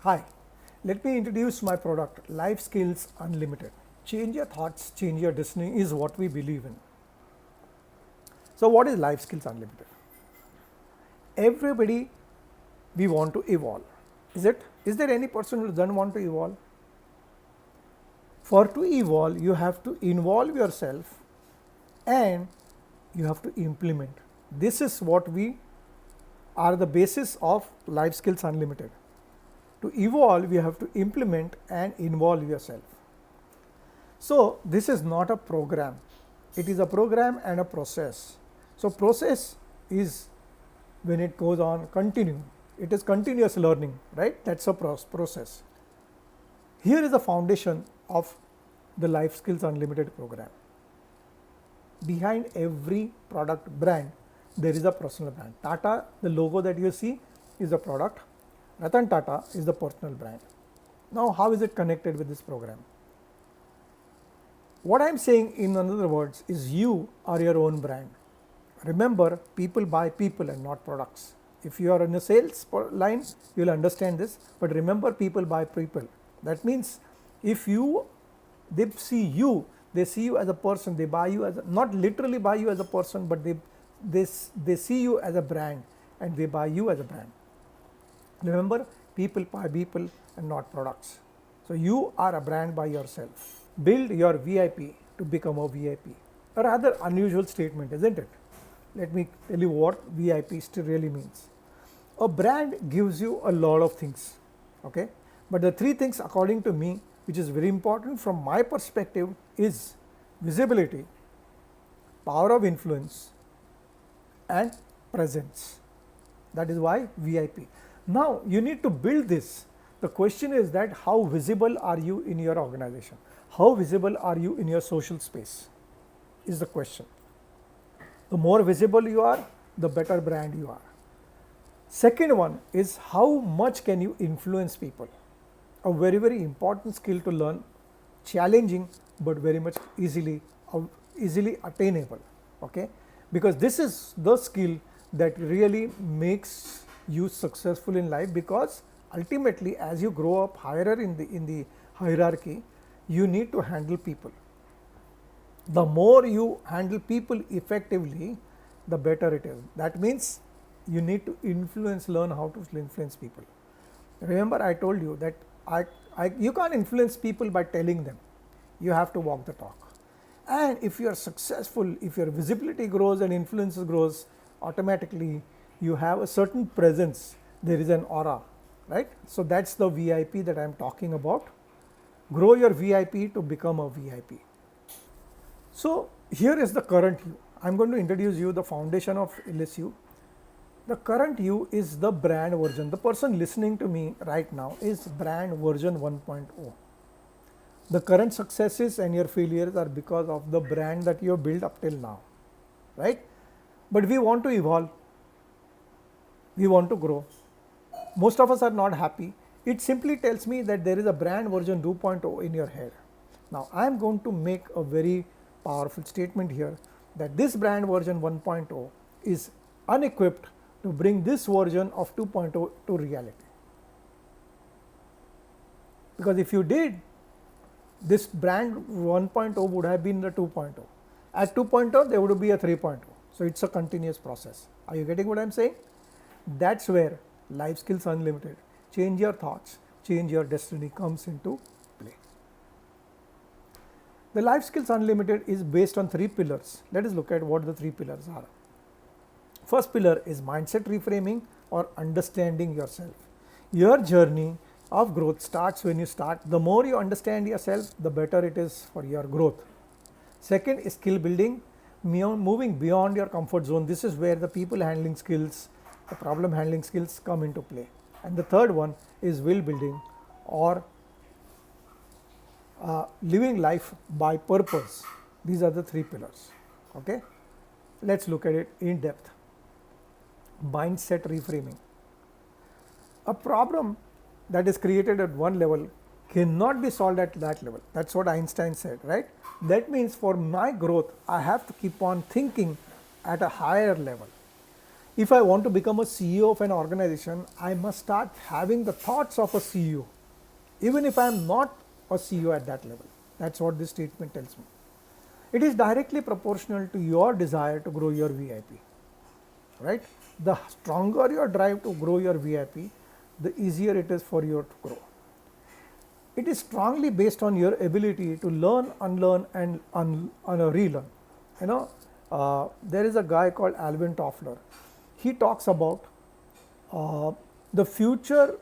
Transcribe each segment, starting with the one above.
Hi, let me introduce my product, Life Skills Unlimited. Change your thoughts, change your destiny is what we believe in. So, what is Life Skills Unlimited? Everybody, we want to evolve. Is it? Is there any person who doesn't want to evolve? For to evolve, you have to involve yourself and you have to implement. This is what we are the basis of Life Skills Unlimited. To evolve, you have to implement and involve yourself. So, this is not a program, it is a program and a process. So, process is when it goes on continue, it is continuous learning, right? That's a process. Here is the foundation of the Life Skills Unlimited program. Behind every product brand, there is a personal brand. Tata, the logo that you see is the product. Ratan Tata is the personal brand. Now, how is it connected with this program? What I am saying in other words is you are your own brand. Remember, people buy people and not products. If you are in a sales line, you will understand this, but remember, people buy people. That means if they see you as a person, they buy you as not literally buy you as a person, but they see you as a brand and they buy you as a brand. Remember, people buy people and not products. So you are a brand by yourself. Build your VIP to become a VIP. A rather unusual statement, isn't it? Let me tell you what VIP still really means. A brand gives you a lot of things, okay? But the three things according to me, which is very important from my perspective, is visibility, power of influence, and presence. That is why VIP. Now you need to build this. The question is that how visible are you in your organization? How visible are you in your social space is the question. The more visible you are, the better brand you are. Second one is how much can you influence people? A very, very important skill to learn, challenging but very much easily attainable, okay? Because this is the skill that really makes you successful in life, because ultimately as you grow up higher in the hierarchy, you need to handle people. The more you handle people effectively, the better it is. That means you need to learn how to influence people. Remember, I told you that you can't influence people by telling them. You have to walk the talk. And if you are successful, if your visibility grows and influence grows, automatically you have a certain presence. There is an aura, right? So that's the VIP that I am talking about. Grow your VIP to become a VIP. So here is the current you. I'm going to introduce you the foundation of LSU. The current you is the brand version. The person listening to me right now is brand version 1.0. The current successes and your failures are because of the brand that you have built up till now, right? But we want to evolve. We want to grow. Most of us are not happy. It simply tells me that there is a brand version 2.0 in your head. Now I am going to make a very powerful statement here that this brand version 1.0 is unequipped to bring this version of 2.0 to reality. Because if you did, this brand 1.0 would have been the 2.0. At 2.0, there would be a 3.0. So it's a continuous process. Are you getting what I'm saying? That's where Life Skills Unlimited, change your thoughts, change your destiny comes into play. The Life Skills Unlimited is based on 3 pillars. Let us look at what the 3 pillars are. First pillar is mindset reframing or understanding yourself. Your journey of growth starts when you start. The more you understand yourself, the better it is for your growth. Second is skill building, moving beyond your comfort zone. This is where the people handling skills, the problem handling skills come into play. And the third one is will building or living life by purpose. These are the 3 pillars. Okay, let's look at it in depth. Mindset reframing. A problem that is created at one level cannot be solved at that level. That's what Einstein said, right? That means for my growth, I have to keep on thinking at a higher level. If I want to become a CEO of an organization, I must start having the thoughts of a CEO, even if I am not a CEO at that level. That's what this statement tells me. It is directly proportional to your desire to grow your VIP, right? The stronger your drive to grow your VIP, the easier it is for you to grow. It is strongly based on your ability to learn, unlearn, and relearn. There is a guy called Alvin Toffler. He talks about the future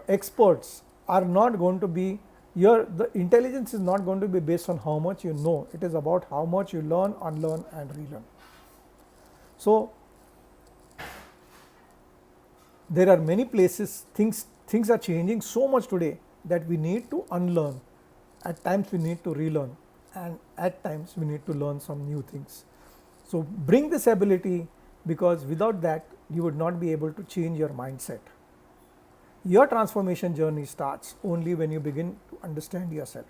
experts are not going to be the intelligence is not going to be based on how much you know. It is about how much you learn, unlearn, and relearn. So there are many places things are changing so much today that we need to unlearn. At times we need to relearn, and at times we need to learn some new things. So bring this ability, because without that you would not be able to change your mindset. Your transformation journey starts only when you begin to understand yourself.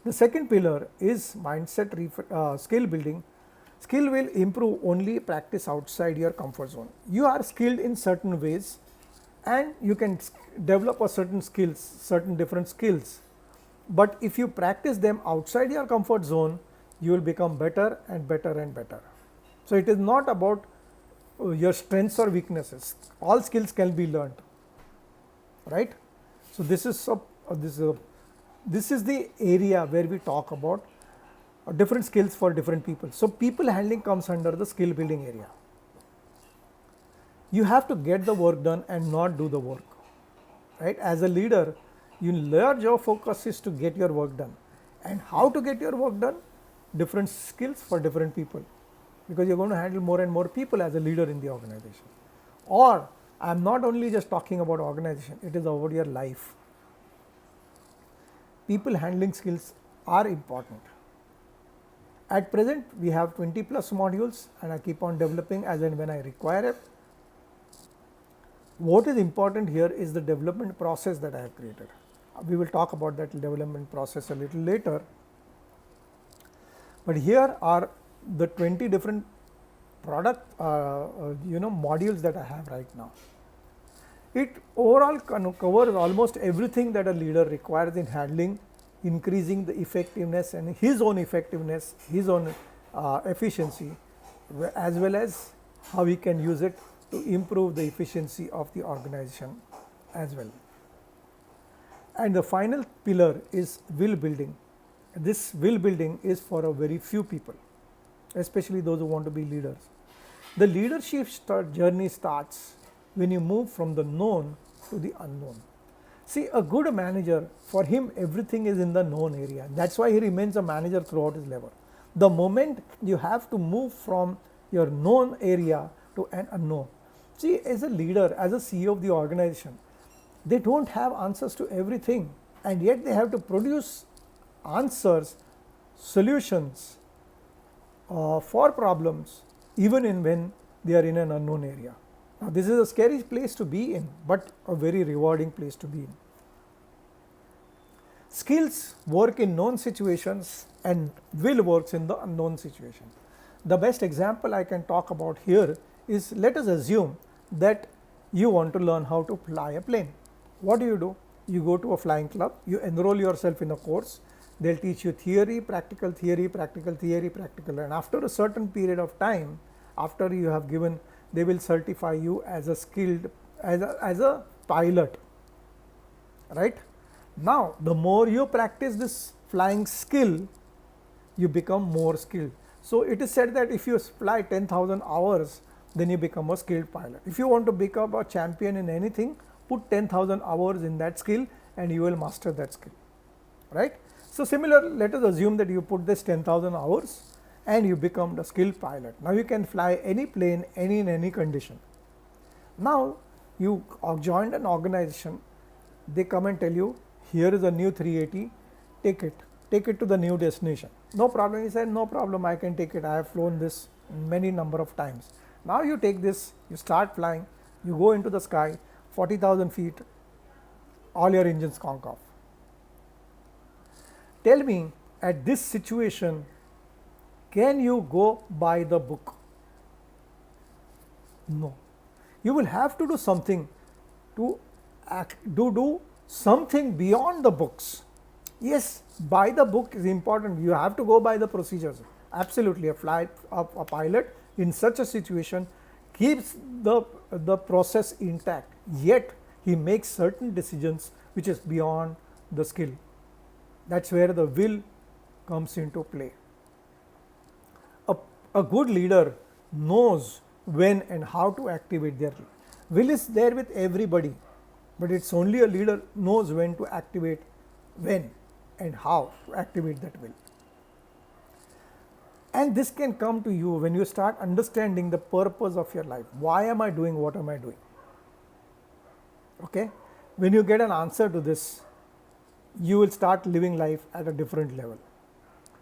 The second pillar is mindset skill building. Skill will improve only practice outside your comfort zone. You are skilled in certain ways and you can develop a certain different skills. But if you practice them outside your comfort zone, you will become better and better and better. So it is not about your strengths or weaknesses. All skills can be learned, right? So this is the area where we talk about different skills for different people. So people handling comes under the skill building area. You have to get the work done and not do the work, right? As a leader, your focus is to get your work done. And how to get your work done? Different skills for different people, because you're going to handle more and more people as a leader in the organization. Or I'm not only just talking about organization, it is about your life. People handling skills are important. At present, we have 20 plus modules and I keep on developing as and when I require it. What is important here is the development process that I have created. We will talk about that development process a little later. But here are the 20 different modules that I have right now. It overall covers almost everything that a leader requires in handling, increasing the effectiveness and his own effectiveness, his own efficiency, as well as how he can use it to improve the efficiency of the organization as well. And the final pillar is will building. This will building is for a very few people, especially those who want to be leaders. The leadership journey starts when you move from the known to the unknown. See, a good manager, for him everything is in the known area. That's why he remains a manager throughout his level. The moment you have to move from your known area to an unknown. See, as a leader, as a CEO of the organization, they don't have answers to everything, and yet they have to produce answers, solutions for problems, even when they are in an unknown area. Now, this is a scary place to be in, but a very rewarding place to be in. Skills work in known situations and will works in the unknown situation. The best example I can talk about here is, let us assume that you want to learn how to fly a plane. What do? You go to a flying club, you enroll yourself in a course, they'll teach you theory, practical, and after a certain period of time, after you have given, they will certify you as a skilled, as a pilot, right? Now, the more you practice this flying skill, you become more skilled. So it is said that if you fly 10,000 hours, then you become a skilled pilot. If you want to become a champion in anything, put 10,000 hours in that skill and you will master that skill, right? So similar, let us assume that you put this 10,000 hours and you become the skilled pilot. Now you can fly any plane, in any condition. Now you joined an organization, they come and tell you, here is a new 380, take it to the new destination. No problem, he said, no problem, I can take it, I have flown this many number of times. Now you take this, you start flying, you go into the sky, 40,000 feet, all your engines conk off. Tell me, at this situation, can you go by the book? No. You will have to do something to do something beyond the books. Yes, buy the book is important. You have to go by the procedures. Absolutely, a pilot in such a situation keeps the process intact. Yet he makes certain decisions which is beyond the skill. That's where the will comes into play. A good leader knows when and how to activate their will. Will is there with everybody, but it's only a leader knows when to activate, when and how to activate that will. And this can come to you when you start understanding the purpose of your life. Why am I doing what am I doing? Okay? When you get an answer to this, you will start living life at a different level.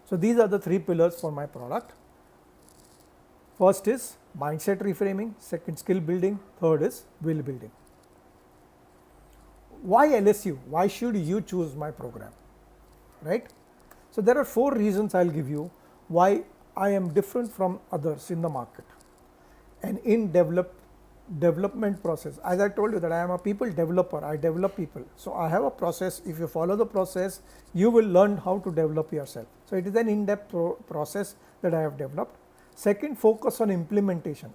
So these are the three pillars for my product. First is mindset reframing, second skill building, third is will building. Why LSU? Why should you choose my program? Right? So there are 4 reasons I'll give you why I am different from others in the market. And in development process, as I told you that I am a people developer, I develop people. So I have a process. If you follow the process, you will learn how to develop yourself. So it is an in-depth process that I have developed. Second, focus on implementation.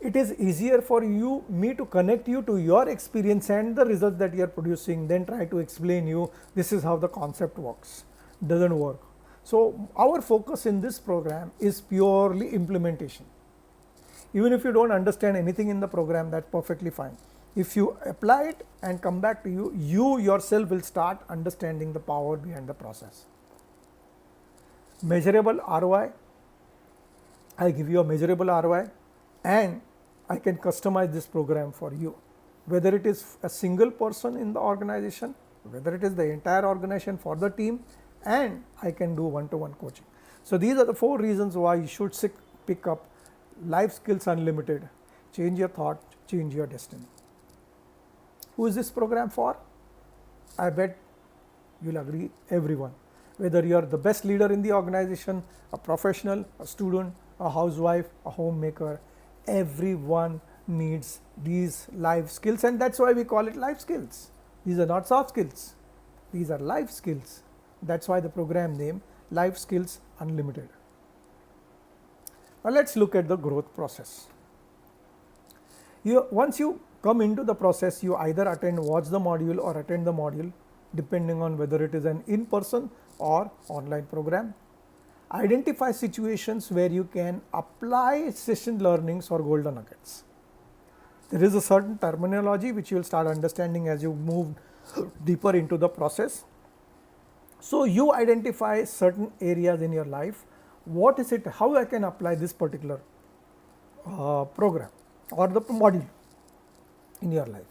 It is easier for me to connect you to your experience and the results that you are producing, then try to explain you this is how the concept works. Doesn't work. So our focus in this program is purely implementation. Even if you don't understand anything in the program, that's perfectly fine. If you apply it and come back to you yourself will start understanding the power behind the process. Measurable ROI. I give you a measurable ROI and I can customize this program for you. Whether it is a single person in the organization, whether it is the entire organization for the team, and I can do one-to-one coaching. So these are the 4 reasons why you should pick up Life Skills Unlimited. Change your thought, change your destiny. Who is this program for? I bet you'll agree, everyone. Whether you are the best leader in the organization, a professional, a student, a housewife, a homemaker, everyone needs these life skills, and that's why we call it life skills. These are not soft skills. These are life skills. That's why the program name Life Skills Unlimited. Now let's look at the growth process. Once you come into the process, you either watch the module or attend the module, depending on whether it is an in-person or online program. Identify situations where you can apply session learnings or golden nuggets. There is a certain terminology which you will start understanding as you move deeper into the process. So you identify certain areas in your life. What is it, how I can apply this particular program or the module in your life.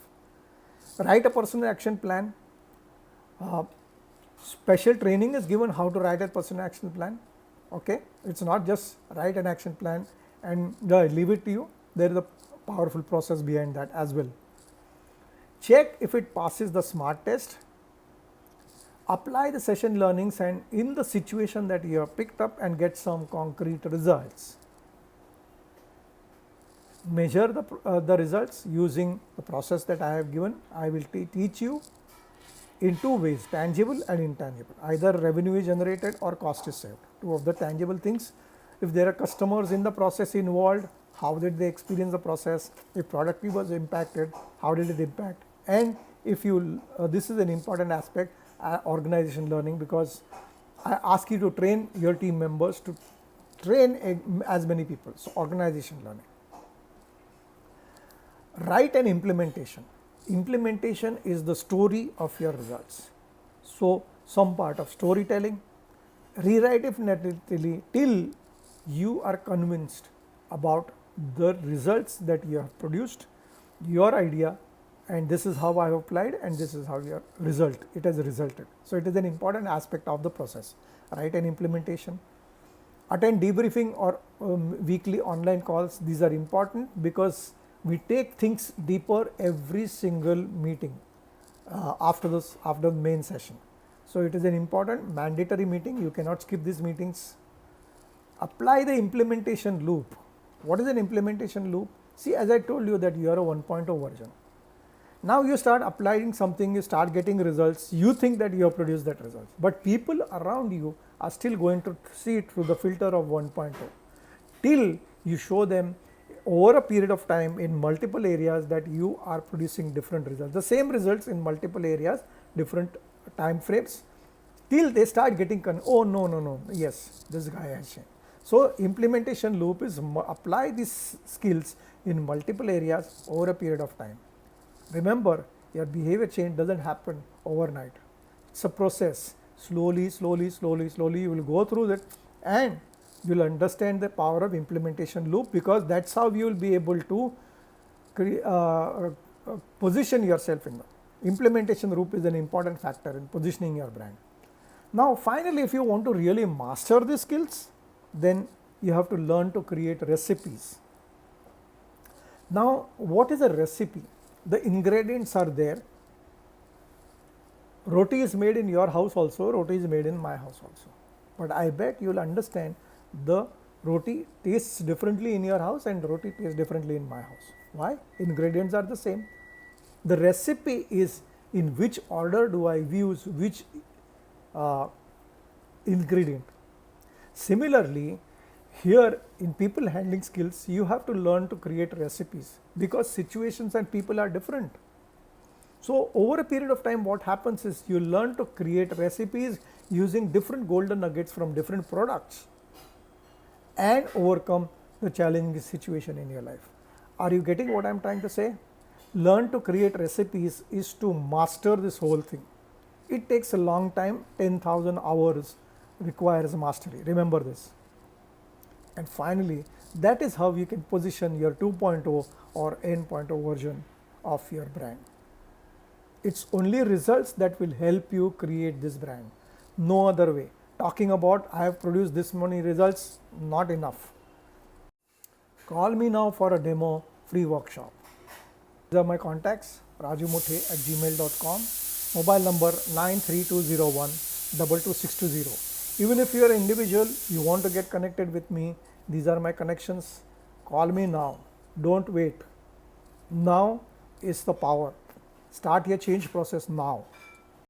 Write a personal action plan. Special training is given how to write a personal action plan. Okay, it's not just write an action plan and leave it to you. There is a powerful process behind that as well. Check if it passes the SMART test. Apply the session learnings and in the situation that you have picked up and get some concrete results. Measure the results using the process that I have given. I will teach you in 2 ways, tangible and intangible. Either revenue is generated or cost is saved. 2 of the tangible things. If there are customers in the process involved, how did they experience the process? If productivity was impacted, how did it impact? And if you, this is an important aspect, organization learning, because I ask you to train your team members to train as many people. So organization learning. Write an implementation. Implementation is the story of your results. So some part of storytelling. Rewrite it negatively till you are convinced about the results that you have produced, your idea, and this is how I have applied and this is how your result, it has resulted. So it is an important aspect of the process. Write an implementation. Attend debriefing or weekly online calls. These are important because we take things deeper every single meeting after the main session. So it is an important mandatory meeting. You cannot skip these meetings. Apply the implementation loop. What is an implementation loop? See, as I told you that you are a 1.0 version. Now you start applying something, you start getting results, you think that you have produced that results, but people around you are still going to see it through the filter of 1.0 till you show them over a period of time in multiple areas that you are producing different results, the same results in multiple areas, different time frames, till they start getting, oh no, yes, this guy has changed. So implementation loop is apply these skills in multiple areas over a period of time. Remember, your behavior change doesn't happen overnight. It's a process. Slowly, you will go through that and you will understand the power of implementation loop, because that's how you will be able to position yourself in the implementation loop is an important factor in positioning your brand. Now, finally, if you want to really master the skills, then you have to learn to create recipes. Now, what is a recipe? The ingredients are there. Roti is made in your house also, roti is made in my house also. But I bet you will understand the roti tastes differently in your house and roti tastes differently in my house. Why? Ingredients are the same. The recipe is in which order do I use which ingredient. Similarly, here in people handling skills, you have to learn to create recipes, because situations and people are different. So over a period of time, what happens is you learn to create recipes using different golden nuggets from different products and overcome the challenging situation in your life. Are you getting what I'm trying to say? Learn to create recipes is to master this whole thing. It takes a long time, 10,000 hours requires mastery. Remember this. And finally, that is how you can position your 2.0 or N.0 version of your brand. It's only results that will help you create this brand. No other way. Talking about I have produced this many results, not enough. Call me now for a demo free workshop. These are my contacts, rajumuthe@gmail.com, mobile number 93201-22620. Even if you are an individual, you want to get connected with me, these are my connections. Call me now. Don't wait. Now is the power. Start your change process now.